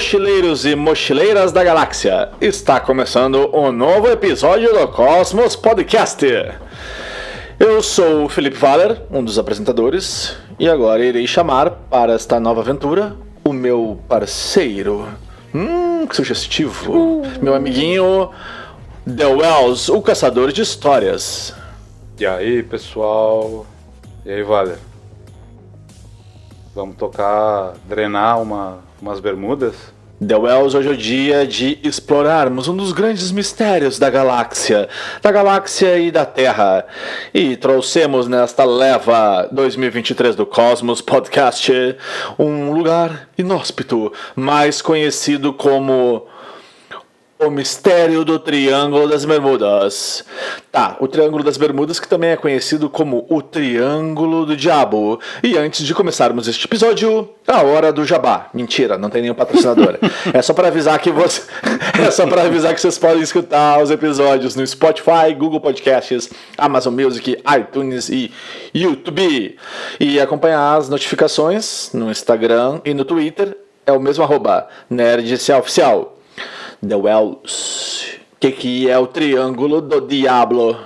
mochileiros e mochileiras da galáxia, está começando um novo episódio do Cosmos Podcast. Eu sou o Felipe Valer, um dos apresentadores, e agora irei chamar para esta nova aventura o meu parceiro, que sugestivo, meu amiguinho The Wells, o caçador de histórias. E aí, pessoal? E aí, Valer? Vamos drenar umas bermudas? The Wells, hoje é o dia de explorarmos um dos grandes mistérios da galáxia e da Terra. E trouxemos nesta leva 2023 do Cosmos Podcast um lugar inóspito, mais conhecido como o mistério do Triângulo das Bermudas. O Triângulo das Bermudas, que também é conhecido como o Triângulo do Diabo. E antes de começarmos este episódio, a hora do jabá. Mentira, não tem nenhum patrocinador. É só para avisar que vocês podem escutar os episódios no Spotify, Google Podcasts, Amazon Music, iTunes e YouTube. E acompanhar as notificações no Instagram e no Twitter. É o mesmo @NerdCoficial. The Wells. O que é o Triângulo do Diablo?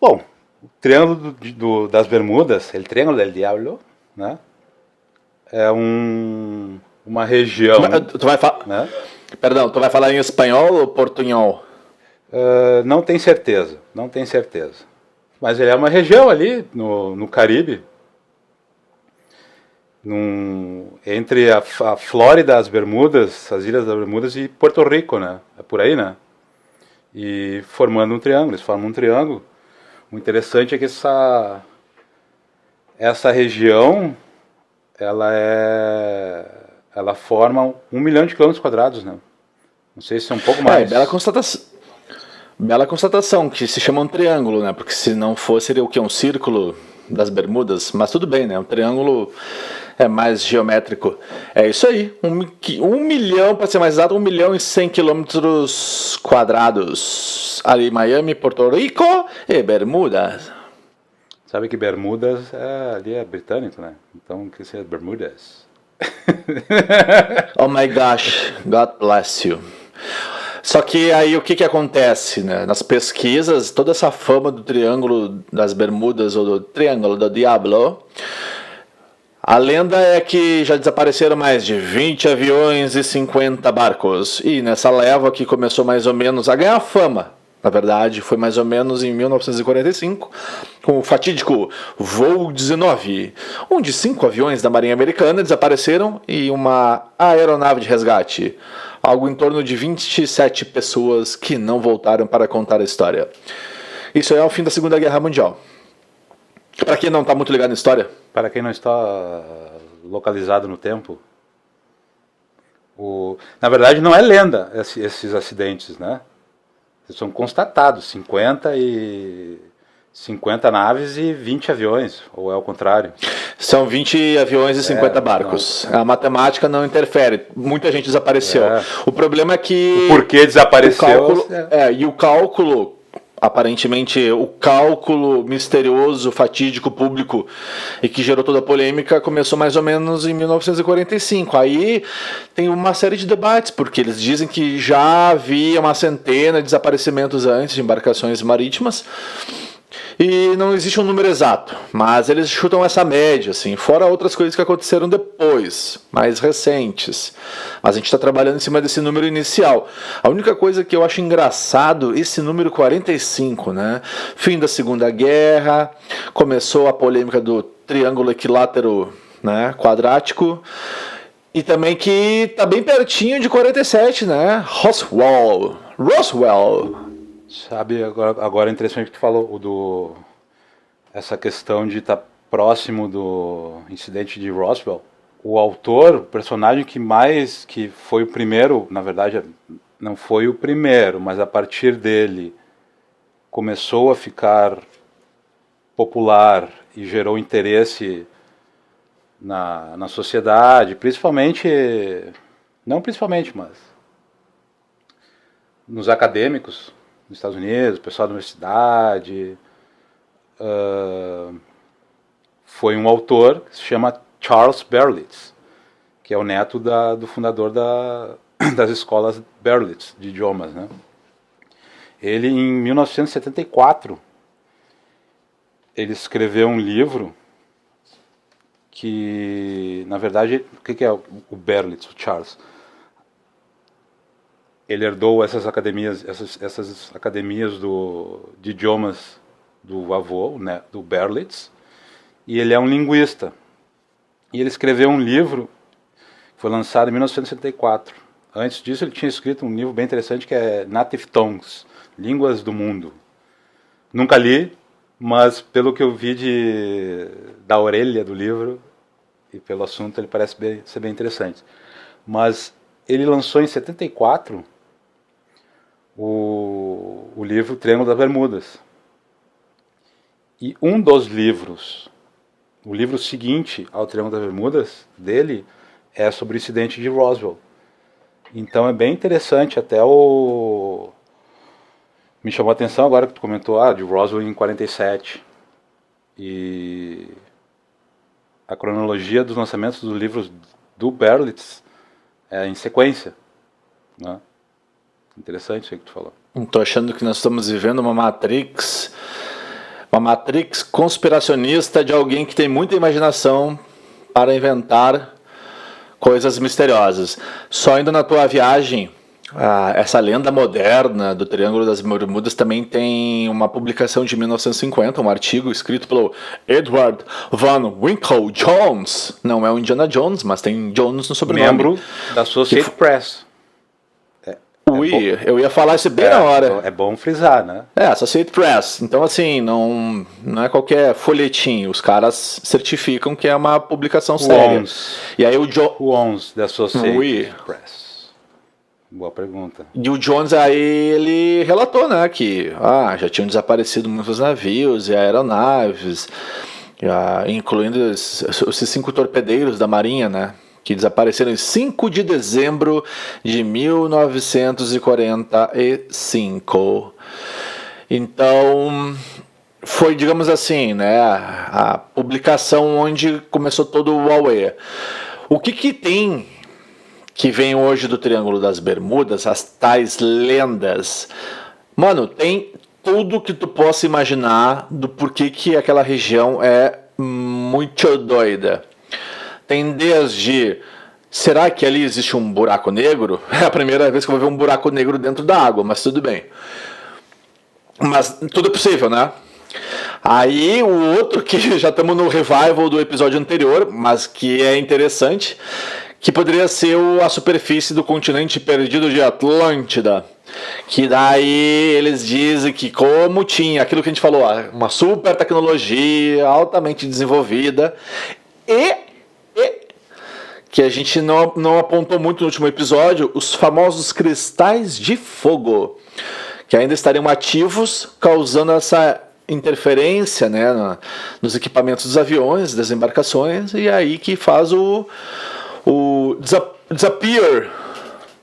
Bom, o Triângulo das Bermudas, o Triângulo del Diablo, né? É uma região... né? Perdão, tu vai falar em espanhol ou portunhol? Não tenho certeza. Mas ele é uma região ali no Caribe, entre a Flórida, as Bermudas, as Ilhas das Bermudas e Porto Rico, né? É por aí, né? E formando um triângulo, eles formam um triângulo. O interessante é que essa região, ela forma 1 milhão de quilômetros quadrados, né? Não sei se é um pouco mais. Bela constatação, que se chama um triângulo, né? Porque se não fosse, seria o quê? Um círculo das Bermudas? Mas tudo bem, né? Um triângulo é mais geométrico. É isso aí. 1 milhão, para ser mais exato, 1 milhão e 100 quilômetros quadrados. Ali Miami, Porto Rico e Bermudas. Sabe que Bermudas ali é britânico, né? Então, que seja Bermudas. Oh my gosh, God bless you. Só que aí o que acontece, né? Nas pesquisas, toda essa fama do Triângulo das Bermudas ou do Triângulo do Diablo, a lenda é que já desapareceram mais de 20 aviões e 50 barcos. E nessa leva que começou mais ou menos a ganhar fama, na verdade, foi mais ou menos em 1945, com o fatídico Voo 19, onde 5 aviões da Marinha Americana desapareceram e uma aeronave de resgate. Algo em torno de 27 pessoas que não voltaram para contar a história. Isso é o fim da Segunda Guerra Mundial. Para quem não está muito ligado na história. Para quem não está localizado no tempo. Na verdade não é lenda esses acidentes, né? Eles são constatados, 50 naves e 20 aviões, ou é o contrário? São 20 aviões e 50 barcos. Não. A matemática não interfere. Muita gente desapareceu. O problema é que... O porquê desapareceu... E o cálculo... Aparentemente, o cálculo misterioso, fatídico, público e que gerou toda a polêmica começou mais ou menos em 1945. Aí tem uma série de debates, porque eles dizem que já havia uma centena de desaparecimentos antes de embarcações marítimas e não existe um número exato, mas eles chutam essa média, assim, fora outras coisas que aconteceram depois, mais recentes. Mas a gente está trabalhando em cima desse número inicial. A única coisa que eu acho engraçado, esse número 45, né? Fim da Segunda Guerra, começou a polêmica do triângulo equilátero, né? Quadrático, e também que está bem pertinho de 47, né? Roswell. Sabe, agora é interessante que tu falou essa questão de estar próximo do incidente de Roswell. O autor, o personagem que foi o primeiro, na verdade não foi o primeiro, mas a partir dele começou a ficar popular e gerou interesse na sociedade, mas nos acadêmicos, nos Estados Unidos, o pessoal da universidade, foi um autor que se chama Charles Berlitz, que é o neto do fundador das escolas Berlitz de idiomas, né? Ele, em 1974, ele escreveu um livro que, na verdade, o que é o Berlitz, o Charles? Ele herdou essas academias, de idiomas do avô, né, do Berlitz, e ele é um linguista. E ele escreveu um livro que foi lançado em 1974. Antes disso, ele tinha escrito um livro bem interessante que é Native Tongues, Línguas do Mundo. Nunca li, mas pelo que eu vi da orelha do livro e pelo assunto, ele parece ser bem interessante. Mas ele lançou em 74 o livro Triângulo das Bermudas. E um dos livros, o livro seguinte ao Triângulo das Bermudas, dele, é sobre o incidente de Roswell. Então é bem interessante, me chamou a atenção agora que tu comentou, de Roswell em 47. E a cronologia dos lançamentos dos livros do Berlitz é em sequência, né? Interessante isso aí que tu falou. Estou achando que nós estamos vivendo uma Matrix conspiracionista de alguém que tem muita imaginação para inventar coisas misteriosas. Só indo na tua viagem, essa lenda moderna do Triângulo das Bermudas também tem uma publicação de 1950, um artigo escrito pelo Edward Van Winkle Jones. Não é o Indiana Jones, mas tem Jones no sobrenome. Membro da Associated Press. Eu ia falar isso bem na hora. É bom frisar, né? Associated Press. Então, assim, não é qualquer folhetim. Os caras certificam que é uma publicação séria. E aí o Jones da Associated Press. Boa pergunta. E o Jones aí, ele relatou, né, que já tinham desaparecido muitos navios e aeronaves, incluindo esses 5 torpedeiros da Marinha, né? Que desapareceram em 5 de dezembro de 1945. Então, foi, digamos assim, né, a publicação onde começou todo o Huawei. O que tem que vem hoje do Triângulo das Bermudas, as tais lendas? Mano, tem tudo que tu possa imaginar do porquê que aquela região é muito doida. Tem desde, será que ali existe um buraco negro? É a primeira vez que eu vou ver um buraco negro dentro da água, mas tudo bem. Mas tudo é possível, né? Aí o outro que já estamos no revival do episódio anterior, mas que é interessante, que poderia ser a superfície do continente perdido de Atlântida. Que daí eles dizem que como tinha aquilo que a gente falou, uma super tecnologia altamente desenvolvida e que a gente não apontou muito no último episódio, os famosos cristais de fogo, que ainda estariam ativos, causando essa interferência, né, nos equipamentos dos aviões, das embarcações, e aí que faz o disappear.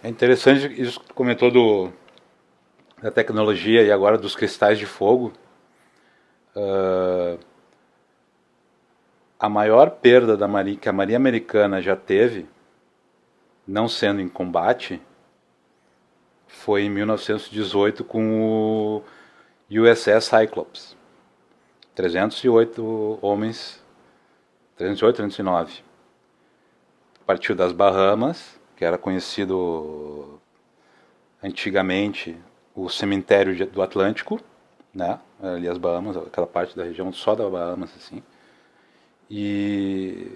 É interessante isso que tu comentou da tecnologia e agora dos cristais de fogo. A maior perda que a Marinha Americana já teve, não sendo em combate, foi em 1918 com o USS Cyclops. 308 homens, 308, 309. Partiu das Bahamas, que era conhecido antigamente o cemitério do Atlântico, né? Ali as Bahamas, aquela parte da região só da Bahamas, assim. E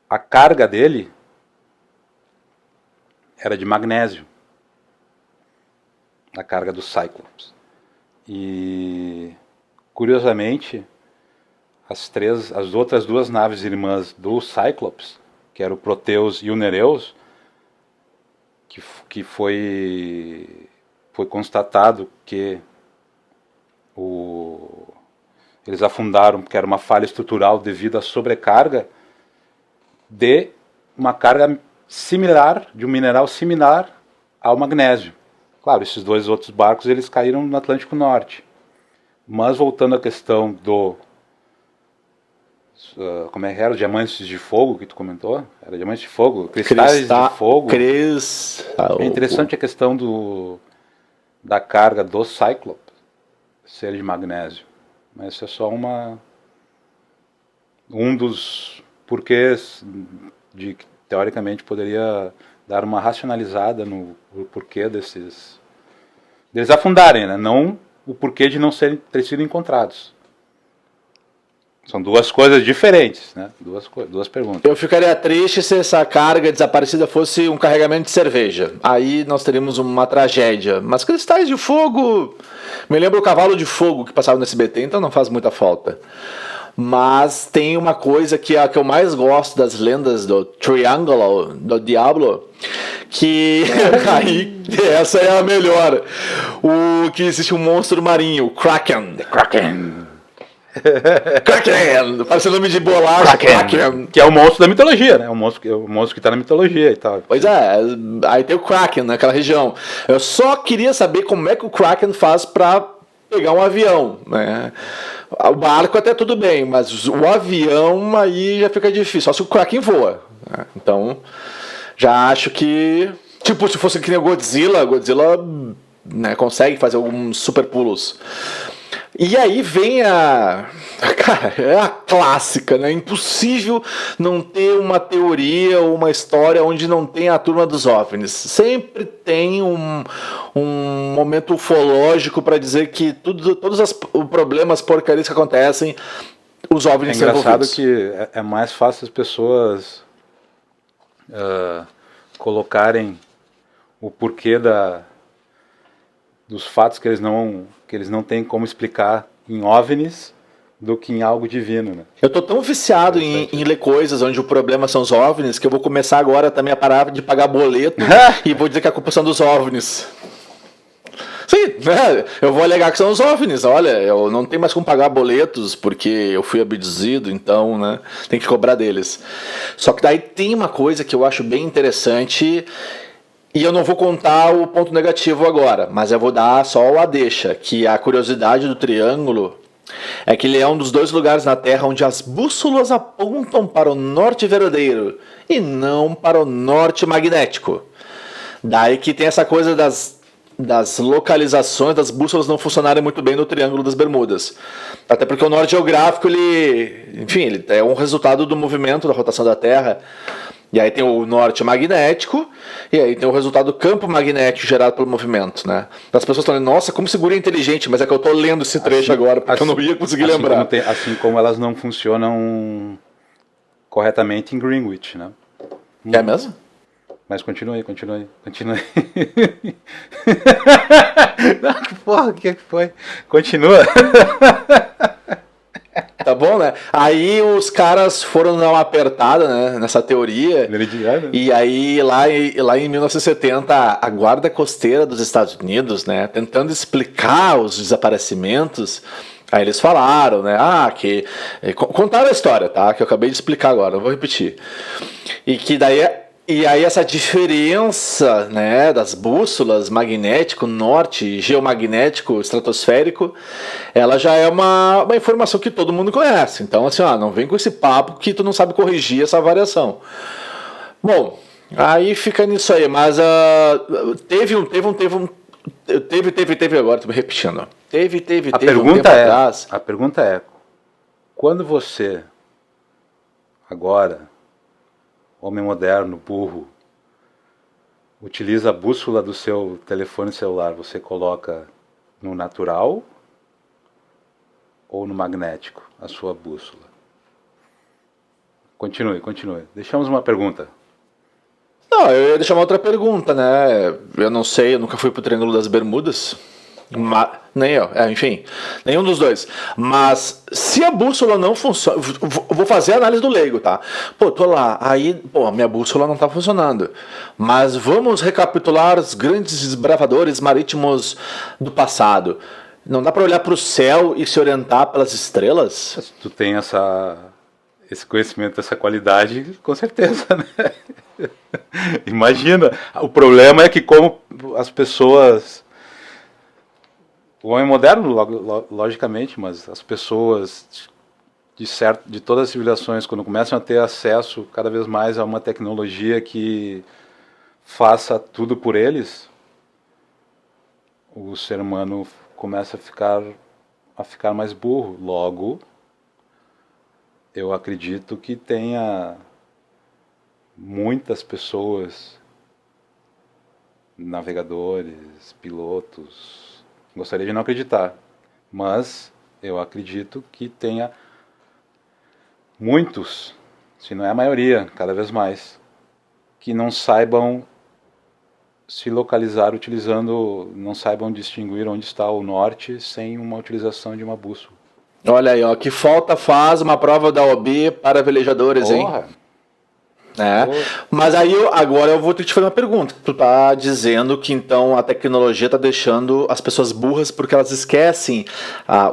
a carga dele era de magnésio, a carga do Cyclops. E curiosamente, as outras 2 naves irmãs do Cyclops, que eram o Proteus e o Nereus, que foi constatado que eles afundaram porque era uma falha estrutural devido à sobrecarga de uma carga similar, de um mineral similar ao magnésio. Claro, esses 2 outros barcos eles caíram no Atlântico Norte. Mas voltando à questão como é que era? Diamantes de fogo que tu comentou? Era diamantes de fogo? Cristais de fogo. É interessante a questão da carga do Cyclops ser de magnésio. Mas isso é só um dos porquês de que teoricamente poderia dar uma racionalizada no porquê deles afundarem, né? Não o porquê de não ter sido encontrados. São duas coisas diferentes, né? Duas perguntas. Eu ficaria triste se essa carga desaparecida fosse um carregamento de cerveja. Aí nós teríamos uma tragédia. Mas cristais de fogo... Me lembra o cavalo de fogo que passava no SBT, então não faz muita falta. Mas tem uma coisa que é a que eu mais gosto das lendas do Triângulo, do Diablo, que aí essa é a melhor. Que existe um monstro marinho, o Kraken. The Kraken. Kraken! Parece o nome de bolacha. Kraken. Que é o monstro da mitologia, né? O monstro que está na mitologia e tal. Pois é, aí tem o Kraken naquela região. Eu só queria saber como é que o Kraken faz para pegar um avião, né? O barco até tudo bem, mas o avião aí já fica difícil, só se o Kraken voa, né? Então, já acho que... Tipo, se fosse que nem o Godzilla, né, consegue fazer alguns super pulos. E aí vem Cara, é a clássica, né? Impossível não ter uma teoria ou uma história onde não tem a turma dos OVNIs. Sempre tem um momento ufológico para dizer que todos os problemas, porcarias que acontecem, os OVNIs são envolvidos. É engraçado que é mais fácil as pessoas colocarem o porquê dos fatos que eles não têm como explicar em OVNIs do que em algo divino, né? Eu tô tão viciado em ler coisas onde o problema são os OVNIs que eu vou começar agora também a parar de pagar boleto e vou dizer que a culpa são dos OVNIs. Sim, né? Eu vou alegar que são os OVNIs. Olha, eu não tenho mais como pagar boletos porque eu fui abduzido, então, né, tem que cobrar deles. Só que daí tem uma coisa que eu acho bem interessante. E eu não vou contar o ponto negativo agora, mas eu vou dar só a deixa, que a curiosidade do Triângulo é que ele é um dos 2 lugares na Terra onde as bússolas apontam para o norte verdadeiro e não para o norte magnético. Daí que tem essa coisa das localizações das bússolas não funcionarem muito bem no Triângulo das Bermudas. Até porque o norte geográfico, ele é um resultado do movimento da rotação da Terra. E aí tem o norte magnético, e aí tem o resultado do campo magnético gerado pelo movimento, né? As pessoas estão dizendo, nossa, como segura é inteligente, mas é que eu estou lendo esse trecho agora, porque eu não ia conseguir lembrar. Assim como elas não funcionam corretamente em Greenwich, né? É mesmo? Mas continue. Não, que porra, o que foi? Continua. Tá bom, né? Aí os caras foram dar uma apertada, né, nessa teoria. E aí, lá em 1970, a Guarda Costeira dos Estados Unidos, né, tentando explicar os desaparecimentos, aí eles falaram, né, contaram a história, tá? Que eu acabei de explicar agora, eu vou repetir. E aí essa diferença, né, das bússolas magnético, norte, geomagnético, estratosférico, ela já é uma informação que todo mundo conhece. Então, assim, não vem com esse papo que tu não sabe corrigir essa variação. Bom, aí fica nisso aí, mas teve agora, tô me repetindo. A pergunta é, quando você agora, homem moderno, burro, utiliza a bússola do seu telefone celular, você coloca no natural ou no magnético a sua bússola? Continue. Deixamos uma pergunta. Não, eu ia deixar uma outra pergunta, né? Eu não sei, eu nunca fui pro Triângulo das Bermudas. Nem eu, enfim, nenhum dos dois. Mas se a bússola não funciona, vou fazer a análise do leigo, tá? Tô lá, aí, minha bússola não tá funcionando. Mas vamos recapitular os grandes desbravadores marítimos do passado. Não dá para olhar para o céu e se orientar pelas estrelas? Se tu tem esse conhecimento, essa qualidade, com certeza, né? Imagina, o problema é que como as pessoas... O homem moderno, logicamente, mas as pessoas de todas as civilizações, quando começam a ter acesso cada vez mais a uma tecnologia que faça tudo por eles, o ser humano começa a ficar mais burro. Logo, eu acredito que tenha muitas pessoas, navegadores, pilotos, gostaria de não acreditar, mas eu acredito que tenha muitos, se não é a maioria, cada vez mais, que não saibam se localizar não saibam distinguir onde está o norte sem uma utilização de uma bússola. Olha aí, ó, que falta faz uma prova da OAB para velejadores, hein? Mas aí agora eu vou ter que te fazer uma pergunta. Tu tá dizendo que então a tecnologia tá deixando as pessoas burras porque elas esquecem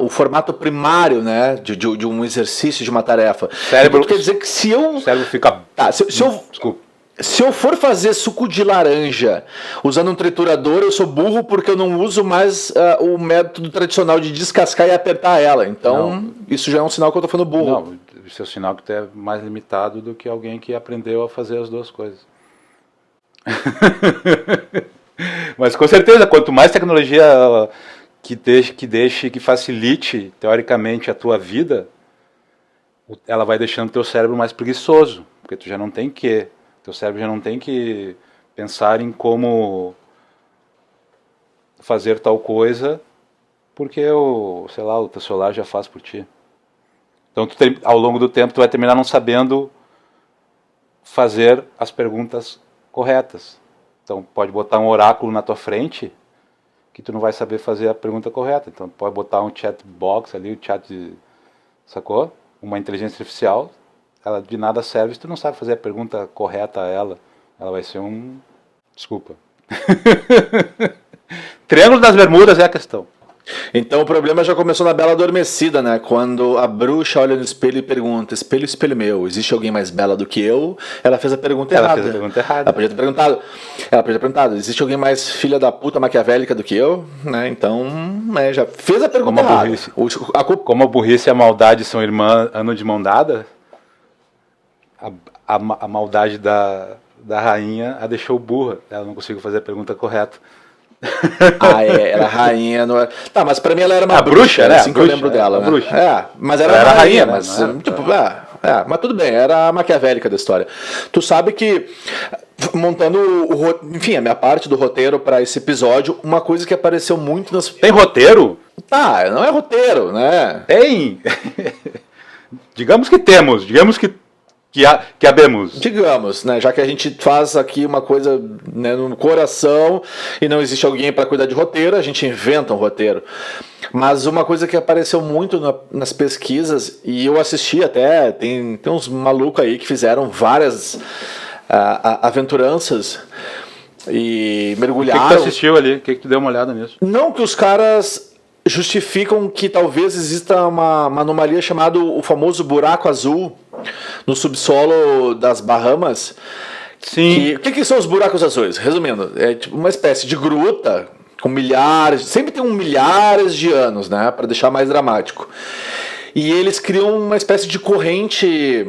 o formato primário, né, de um exercício, de uma tarefa. Cérebro, então, quer dizer que se eu... O cérebro fica... Desculpa. Se eu for fazer suco de laranja usando um triturador, eu sou burro porque eu não uso mais o método tradicional de descascar e apertar ela. Então, isso já é um sinal que eu tô falando burro. Não, isso é um sinal que tu é mais limitado do que alguém que aprendeu a fazer as duas coisas. Mas com certeza, quanto mais tecnologia que facilite, teoricamente, a tua vida, ela vai deixando o teu cérebro mais preguiçoso, porque tu já não tem que... Teu cérebro já não tem que pensar em como fazer tal coisa, porque o teu celular já faz por ti. Então, ao longo do tempo, tu vai terminar não sabendo fazer as perguntas corretas. Então, pode botar um oráculo na tua frente que tu não vai saber fazer a pergunta correta. Então, pode botar um chat box ali, sacou? Uma inteligência artificial. Ela de nada serve se tu não sabe fazer a pergunta correta a ela. Ela vai ser Desculpa. Triângulo das Bermudas é a questão. Então o problema já começou na Bela Adormecida, né? Quando a bruxa olha no espelho e pergunta: espelho, espelho meu, existe alguém mais bela do que eu? Ela fez a pergunta errada. Ela podia ter perguntado: existe alguém mais filha da puta maquiavélica do que eu? Né? Então, já fez a pergunta errada. Como a burrice e a maldade são irmãs, andam de mão dada, a maldade da rainha a deixou burra. Ela não conseguiu fazer a pergunta correta. Era rainha. Não era... Tá, mas pra mim ela era uma bruxa, né? Assim que eu lembro dela. Né? Bruxa. Mas ela era rainha, né? Mas tipo, mas tudo bem, era a maquiavélica da história. Tu sabe que, montando enfim, a minha parte do roteiro pra esse episódio, uma coisa que apareceu muito nas... Tem roteiro? Tá, não é roteiro, né? Tem! Digamos que temos, que habemos. Digamos, né, já que a gente faz aqui uma coisa, né, no coração e não existe alguém para cuidar de roteiro, a gente inventa um roteiro. Mas uma coisa que apareceu muito nas pesquisas, e eu assisti até, tem uns malucos aí que fizeram várias aventuranças e mergulharam. O que tu assistiu ali? O que tu deu uma olhada nisso? Não, que os caras justificam que talvez exista uma anomalia chamada o famoso buraco azul no subsolo das Bahamas. Sim. O que são os buracos azuis? Resumindo, é tipo uma espécie de gruta com milhares, sempre tem milhares de anos, né, para deixar mais dramático. E eles criam uma espécie de corrente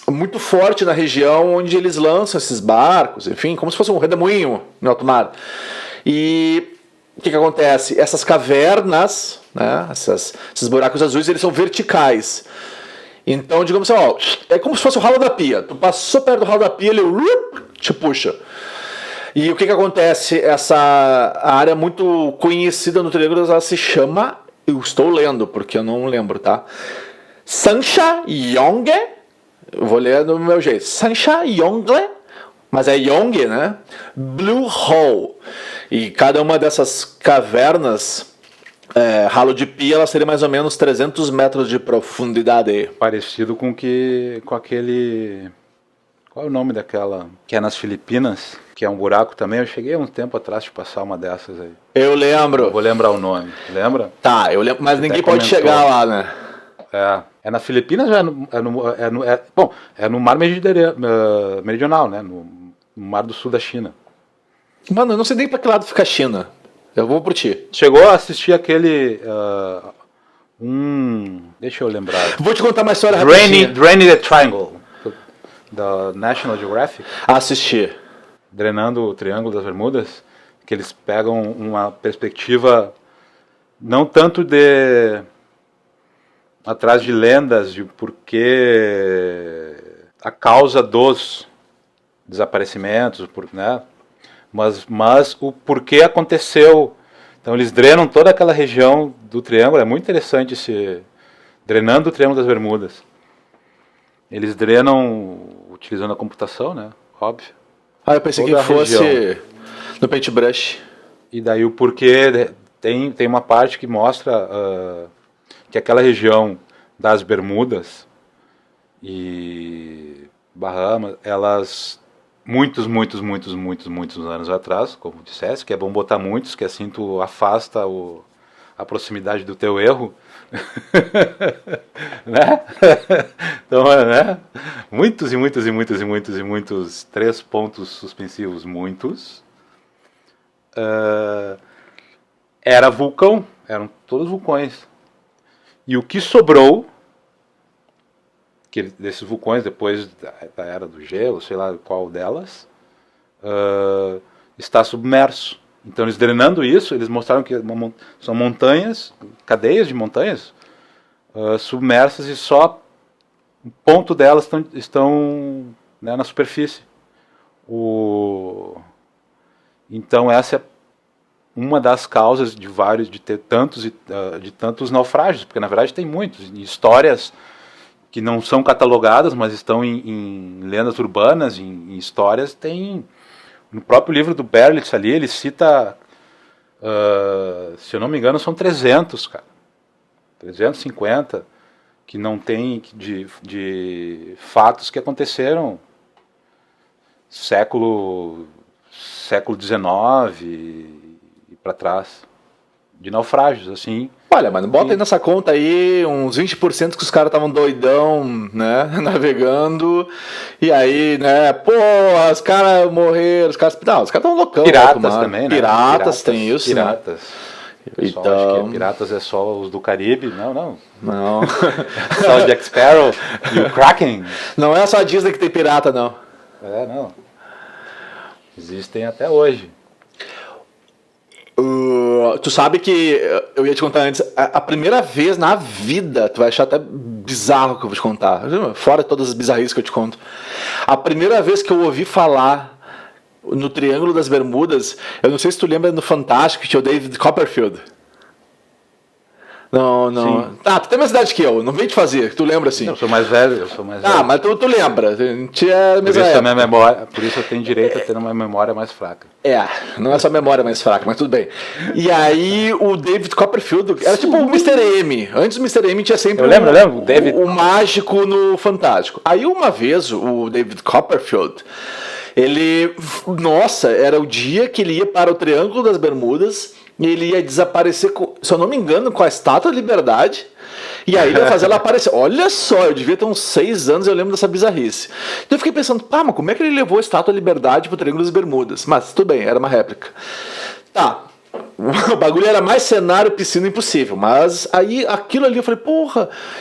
muito forte na região onde eles lançam esses barcos, enfim, como se fosse um redemoinho no alto mar. E o que acontece? Essas cavernas, né, esses buracos azuis, eles são verticais. Então, digamos assim, é como se fosse o ralo da pia. Tu passou perto do ralo da pia, ele te puxa. E o que acontece? A área muito conhecida no Triângulo, ela se chama, eu estou lendo, porque eu não lembro, tá? Sancha Yonge, eu vou ler do meu jeito. Sancha Yongle, mas é Yonge, né? Blue Hole. E cada uma dessas cavernas, ralo de pia, ela seria mais ou menos 300 metros de profundidade. Parecido com aquele... Qual é o nome daquela que é nas Filipinas? Que é um buraco também. Eu cheguei há um tempo atrás de passar uma dessas aí. Eu lembro. Eu vou lembrar o nome. Lembra? Tá, eu lembro, mas ninguém pode chegar lá, né? É na Filipinas ou é no mar meridional, né? No mar do sul da China. Mano, eu não sei nem pra que lado fica a China. Eu vou por ti. Chegou a assistir aquele... Deixa eu lembrar. Vou te contar uma história Draining rapidinha. the Triangle, da National Geographic. Assistir. Drenando o Triângulo das Bermudas, que eles pegam uma perspectiva não tanto de atrás de lendas de porquê a causa dos desaparecimentos, né? Mas o porquê aconteceu. Então eles drenam toda aquela região do Triângulo, é muito interessante drenando o Triângulo das Bermudas. Eles drenam utilizando a computação, né? Óbvio. Eu pensei Toda que a fosse região. no paintbrush. E daí o porquê tem uma parte que mostra que aquela região das Bermudas e Bahamas, elas muitos anos atrás, como dissesse, que é bom botar muitos, que assim tu afasta a proximidade do teu erro. Né? Então, né? Muitos, 3 pontos suspensivos, muitos. Era vulcão, eram todos vulcões. E o que sobrou, desses vulcões, depois da era do gelo, sei lá qual delas, está submerso. Então, eles drenando isso, eles mostraram que são montanhas, cadeias de montanhas, submersas, e só um ponto delas estão né, na superfície. Então, essa é uma das causas de ter tantos naufrágios, porque na verdade tem muitos, histórias que não são catalogadas, mas estão em lendas urbanas, em histórias. Tem no próprio livro do Berlitz ali, ele cita, se eu não me engano, são 300, cara, 350, que não tem de fatos que aconteceram século XIX e para trás, de naufrágios, assim. Olha, mano, bota aí nessa conta aí uns 20% que os caras estavam doidão, né, navegando, e aí, né, os caras morreram, os caras estavam loucão. Piratas também, né? Piratas, tem isso, Piratas. Né? O pessoal acha que piratas é só os do Caribe. Não. Só o Jack Sparrow e o Kraken. Não é só a Disney que tem pirata, não. Não. Existem até hoje. Tu sabe que eu ia te contar antes, a primeira vez na vida, tu vai achar até bizarro que eu vou te contar, fora todas as bizarrices que eu te conto. A primeira vez que eu ouvi falar no Triângulo das Bermudas, eu não sei se tu lembra no Fantástico, que tinha o David Copperfield. Não. Sim. Tu tem mais idade que eu, não vem te fazer, tu lembra assim. Eu sou mais velho, mas tu lembra, tinha a mesma época. Por isso eu tenho direito a ter uma memória mais fraca. Não é só memória mais fraca, mas tudo bem. E aí o David Copperfield era tipo o Mr. M. Antes do Mr. M tinha sempre o mágico no Fantástico. Aí uma vez o David Copperfield, era o dia que ele ia para o Triângulo das Bermudas e ele ia desaparecer, se eu não me engano, com a Estátua da Liberdade. E aí ele ia fazer ela aparecer. Olha só, eu devia ter uns 6 anos, eu lembro dessa bizarrice. Então eu fiquei pensando, mas como é que ele levou a Estátua da Liberdade pro Triângulo das Bermudas? Mas tudo bem, era uma réplica. Tá, o bagulho era mais cenário piscina impossível. Mas aí aquilo ali eu falei,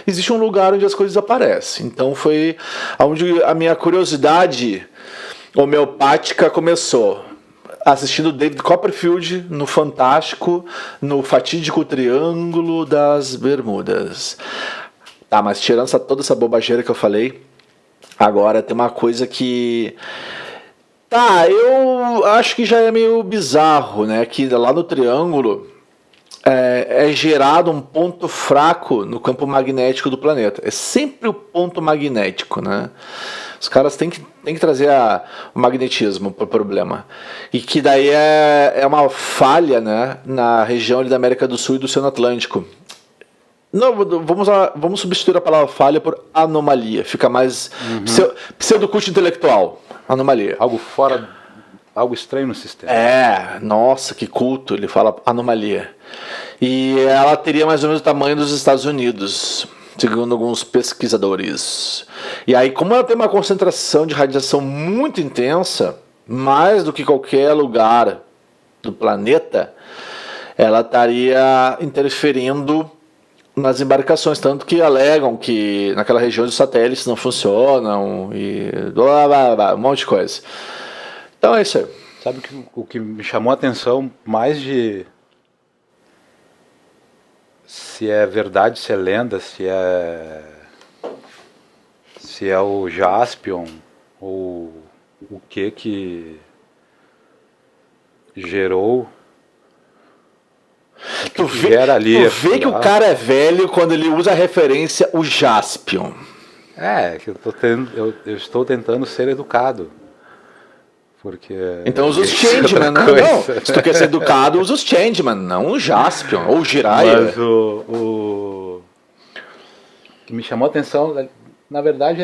existe um lugar onde as coisas aparecem. Então foi onde a minha curiosidade homeopática começou. Assistindo David Copperfield no Fantástico, no fatídico Triângulo das Bermudas. Tá, mas tirando toda essa bobageira que eu falei, agora tem uma coisa que... eu acho que já é meio bizarro, né? Que lá no Triângulo é gerado um ponto fraco no campo magnético do planeta. É sempre o ponto magnético, né? Os caras têm que trazer o magnetismo para o problema. E que daí é uma falha, né, na região ali da América do Sul e do Oceano Atlântico. Não, vamos substituir a palavra falha por anomalia. Fica mais pseudoculto intelectual. Anomalia. Algo estranho no sistema. Nossa, que culto. Ele fala anomalia. E ela teria mais ou menos o tamanho dos Estados Unidos, segundo alguns pesquisadores. E aí, como ela tem uma concentração de radiação muito intensa, mais do que qualquer lugar do planeta, ela estaria interferindo nas embarcações, tanto que alegam que naquela região os satélites não funcionam e blá, blá, blá, um monte de coisa. Então é isso aí. Sabe o que me chamou a atenção mais de se é verdade, se é lenda, se é o Jaspion ou o que gerou. Tu vê que o cara é velho quando ele usa a referência o Jaspion. Que eu estou tentando ser educado. Porque então usa os Changeman, né? Não, se tu quer ser educado, usa os Changeman, não o Jaspion ou o Jiraiya. Mas o que me chamou a atenção, na verdade,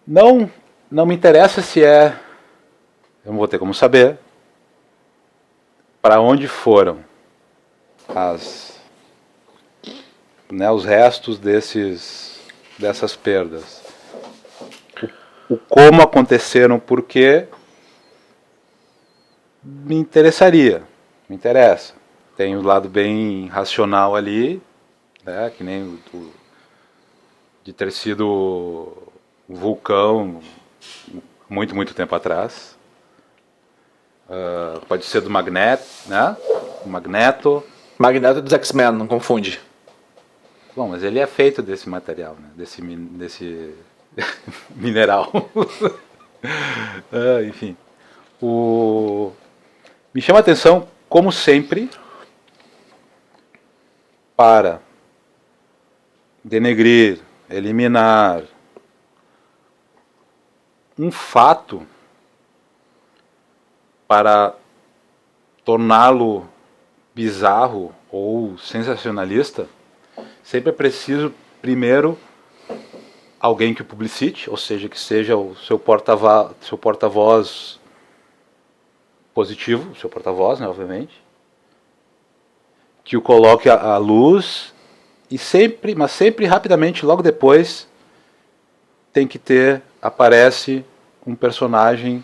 não me interessa se eu não vou ter como saber para onde foram os restos dessas perdas. O como aconteceram, por quê, me interessa. Tem um lado bem racional ali, né, que nem de ter sido um vulcão muito, muito tempo atrás. Pode ser do Magneto, né? O Magneto. Magneto dos X-Men, não confunde. Bom, mas ele é feito desse material, né? Desse mineral. Enfim. Me chama a atenção, como sempre, para denegrir, eliminar um fato para torná-lo bizarro ou sensacionalista, sempre é preciso, primeiro, alguém que o publicite, ou seja, que seja o seu porta-voz positivo, seu porta-voz, né, obviamente, que o coloque à luz, mas sempre rapidamente, logo depois, aparece um personagem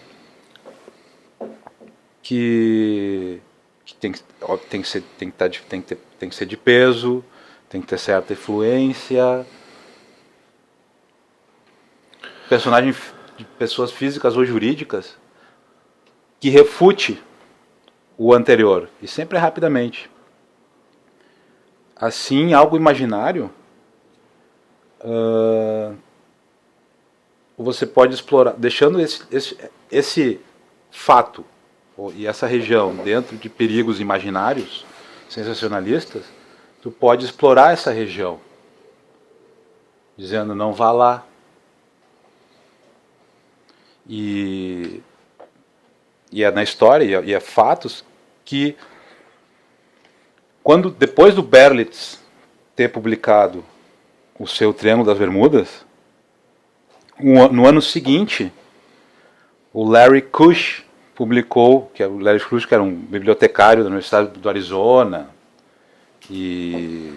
que tem que ser de peso, tem que ter certa influência, personagem de pessoas físicas ou jurídicas que refute o anterior, e sempre rapidamente. Assim, algo imaginário, você pode explorar, deixando esse fato e essa região dentro de perigos imaginários, sensacionalistas, tu pode explorar essa região, dizendo não vá lá. E é na história, e é fatos que, depois do Berlitz ter publicado o seu Triângulo das Bermudas, no ano seguinte, o Larry Kush publicou, o Larry Kush, que era um bibliotecário da Universidade do Arizona, e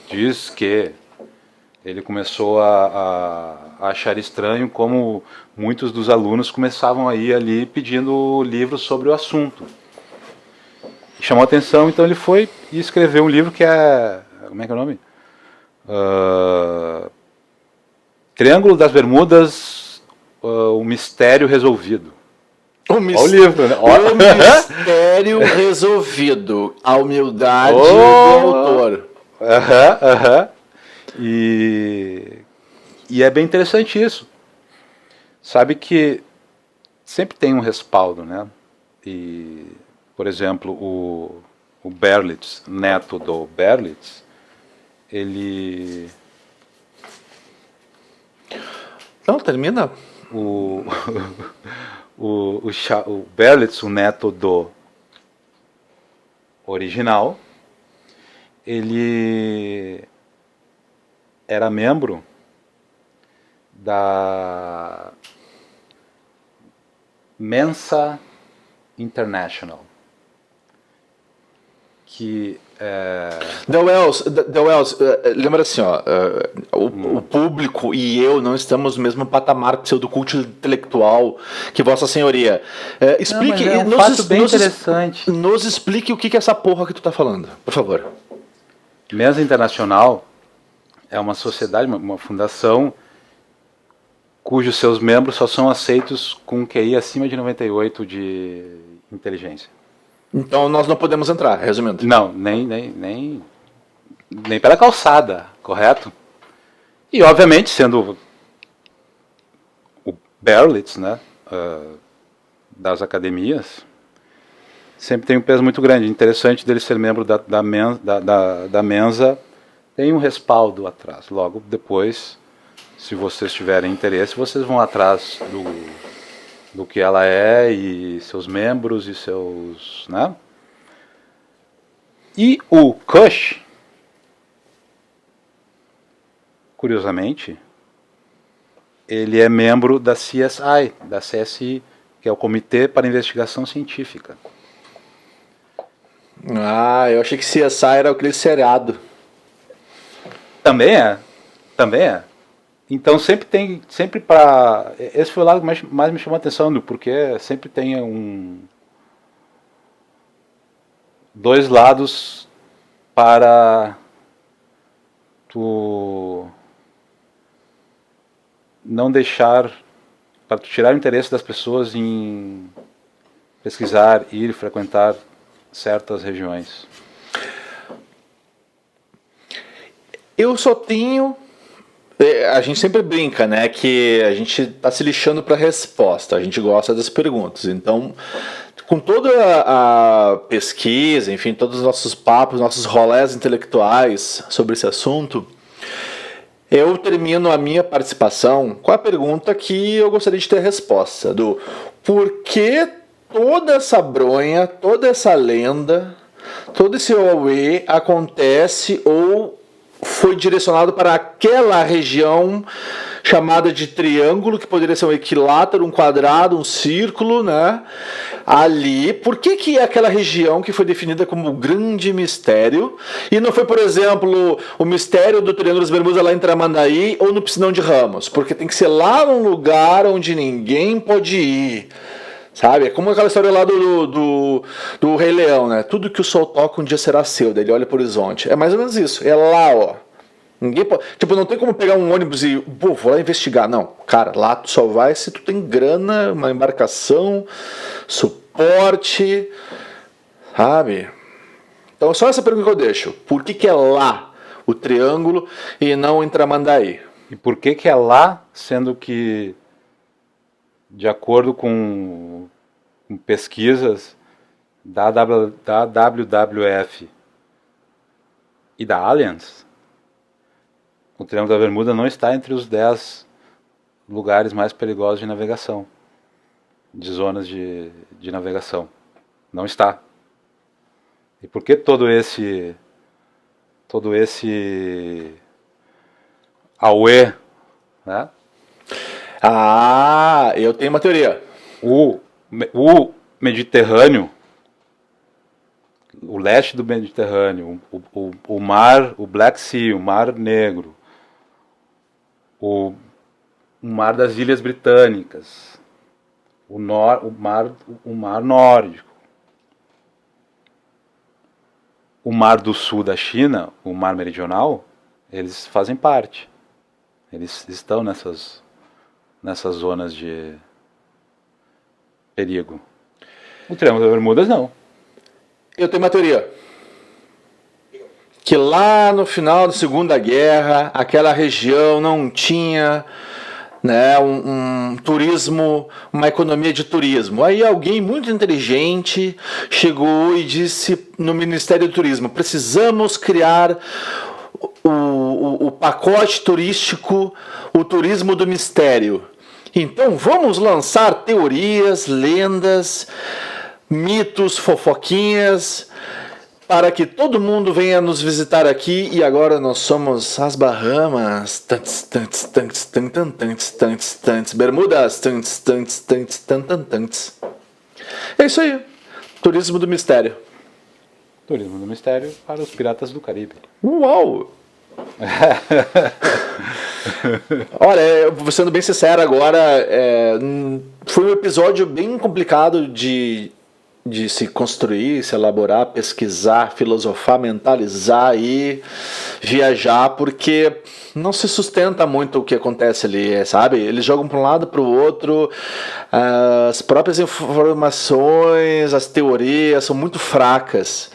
diz que ele começou a achar estranho como muitos dos alunos começavam a ir ali pedindo livros sobre o assunto. Chamou a atenção, então ele foi e escreveu um livro que é... Como é que é o nome? Triângulo das Bermudas, o mistério resolvido. O livro, né? O mistério resolvido. A humildade do autor. E é bem interessante isso. Sabe que sempre tem um respaldo, né? E, por exemplo, o Berlitz, neto do Berlitz, ele... Não, termina. O Berlitz, o neto do original, ele era membro da Mensa International, que The Wells, lembra assim, ó, o público e eu não estamos no mesmo patamar pseudoculto intelectual que Vossa Senhoria. Explique, fato bem interessante. Nos explique o que é essa porra que tu tá falando, por favor. Mensa Internacional é uma sociedade, uma fundação cujos seus membros só são aceitos com QI acima de 98 de inteligência. Então nós não podemos entrar, resumindo. Não, nem pela calçada, correto? E obviamente, sendo o Berlitz, né, das academias, sempre tem um peso muito grande. Interessante dele ser membro da Mensa, tem um respaldo atrás. Logo depois, se vocês tiverem interesse, vocês vão atrás do que ela é e seus membros e seus, né? E o Kush, curiosamente, ele é membro da CSI, da CSI, que é o Comitê para Investigação Científica. Ah, eu achei que CSI era aquele seriado. Também é. Então sempre para... Esse foi o lado que mais me chamou a atenção, porque sempre tem dois lados para tu não deixar, para tu tirar o interesse das pessoas em pesquisar, ir, frequentar certas regiões. Eu só tenho... A gente sempre brinca, né, que a gente tá se lixando para a resposta, a gente gosta das perguntas. Então, com toda a pesquisa, enfim, todos os nossos papos, nossos rolés intelectuais sobre esse assunto, eu termino a minha participação com a pergunta que eu gostaria de ter a resposta, do por que toda essa bronha, toda essa lenda, todo esse auê acontece ou foi direcionado para aquela região chamada de triângulo, que poderia ser um equilátero, um quadrado, um círculo, né? Ali, por que é aquela região que foi definida como grande mistério? E não foi, por exemplo, o mistério do Triângulo das Bermudas lá em Tramandaí ou no Piscinão de Ramos? Porque tem que ser lá num lugar onde ninguém pode ir. Sabe? É como aquela história lá do Rei Leão, né? Tudo que o sol toca um dia será seu, daí ele olha pro horizonte. É mais ou menos isso. É lá, ó. Ninguém pode... Tipo, não tem como pegar um ônibus e... Pô, vou lá investigar. Não. Cara, lá tu só vai se tu tem grana, uma embarcação, suporte, sabe? Então só essa pergunta que eu deixo. Por que é lá o triângulo e não em Tramandaí? E por que é lá, sendo que, de acordo com pesquisas da WWF e da Allianz, o Triângulo da Bermuda não está entre os 10 lugares mais perigosos de navegação, de zonas de navegação. Não está. E por que todo esse auê, né? Ah, eu tenho uma teoria. O Mediterrâneo, o leste do Mediterrâneo, o mar, o Black Sea, o Mar Negro, o mar das Ilhas Britânicas, o mar Nórdico, o mar do sul da China, o mar meridional, eles fazem parte. Eles estão nessas zonas de perigo. O Triângulo das Bermudas não. Eu tenho uma teoria. Que lá no final da Segunda Guerra, aquela região não tinha, né, um turismo, uma economia de turismo. Aí alguém muito inteligente chegou e disse no Ministério do Turismo: precisamos criar o pacote turístico, o turismo do mistério. Então vamos lançar teorias, lendas, mitos, fofoquinhas, para que todo mundo venha nos visitar aqui. E agora nós somos as Bahamas, Bermudas, é isso aí, turismo do mistério. Turismo do mistério para os piratas do Caribe. Uau! Olha, sendo bem sincero agora, foi um episódio bem complicado de de se construir, se elaborar, pesquisar, filosofar, mentalizar e viajar, porque não se sustenta muito o que acontece ali, sabe? Eles jogam para um lado, para o outro, as próprias informações, as teorias são muito fracas.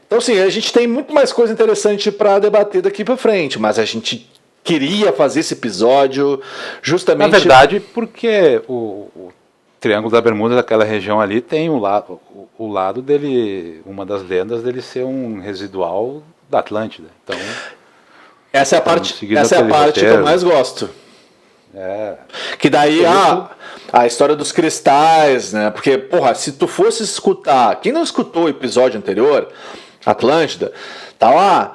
Então, sim, a gente tem muito mais coisa interessante para debater daqui para frente, mas a gente queria fazer esse episódio justamente... Na verdade, porque o Triângulo da Bermuda, daquela região ali, tem o lado dele, uma das lendas dele ser um residual da Atlântida. Então, essa é a parte que eu mais gosto. Que daí a história dos cristais, né? Porque, porra, se tu fosse escutar, quem não escutou o episódio anterior, Atlântida, tá lá,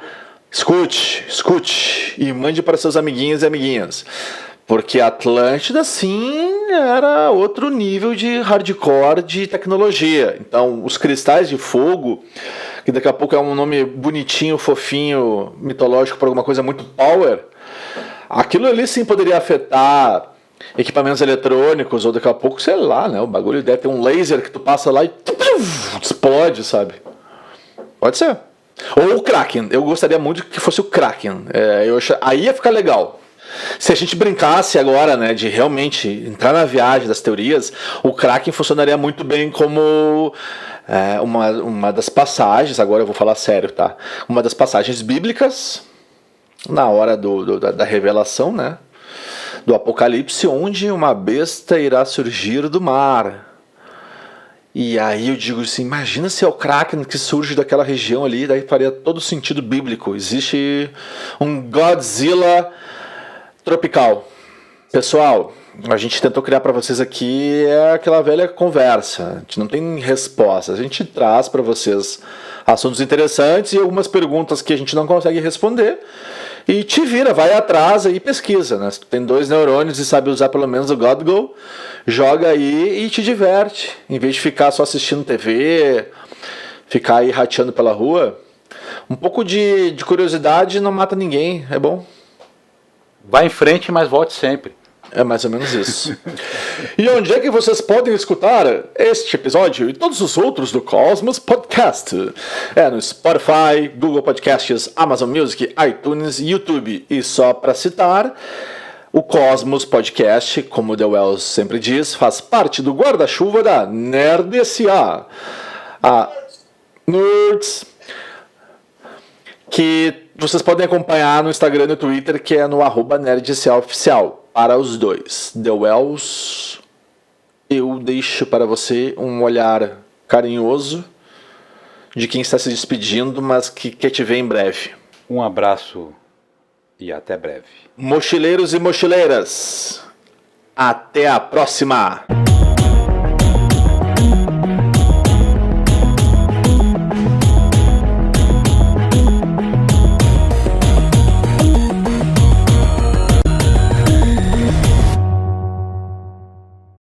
escute e mande para seus amiguinhos e amiguinhas. Porque Atlântida, sim, era outro nível de hardcore de tecnologia. Então, os cristais de fogo, que daqui a pouco é um nome bonitinho, fofinho, mitológico para alguma coisa muito power, aquilo ali sim poderia afetar equipamentos eletrônicos, ou daqui a pouco, sei lá, né? O bagulho deve ter um laser que tu passa lá e explode, sabe? Pode ser. Ou o Kraken. Eu gostaria muito que fosse o Kraken. Aí ia ficar legal. Se a gente brincasse agora, né, de realmente entrar na viagem das teorias, o Kraken funcionaria muito bem como uma das passagens, agora eu vou falar sério, tá? Uma das passagens bíblicas, na hora da revelação, né? Do Apocalipse, onde uma besta irá surgir do mar. E aí eu digo assim, imagina se é o Kraken que surge daquela região ali, daí faria todo sentido bíblico. Existe um Godzilla tropical. Pessoal, a gente tentou criar para vocês aqui aquela velha conversa. A gente não tem respostas. A gente traz para vocês assuntos interessantes e algumas perguntas que a gente não consegue responder. E te vira, vai atrás e pesquisa, né? Se tu tem 2 neurônios e sabe usar pelo menos o GodGo, joga aí e te diverte. Em vez de ficar só assistindo TV, ficar aí rateando pela rua, um pouco de curiosidade não mata ninguém, é bom. Vá em frente, mas volte sempre. É mais ou menos isso. E onde é que vocês podem escutar este episódio e todos os outros do Cosmos Podcast? É no Spotify, Google Podcasts, Amazon Music, iTunes, YouTube. E só para citar, o Cosmos Podcast, como o The Wells sempre diz, faz parte do guarda-chuva da Nerd S.A. A Nerds, que vocês podem acompanhar no Instagram e no Twitter, que é no @NerdSAOficial. Para os dois. The Wells, eu deixo para você um olhar carinhoso de quem está se despedindo, mas que quer te ver em breve. Um abraço e até breve. Mochileiros e mochileiras, até a próxima!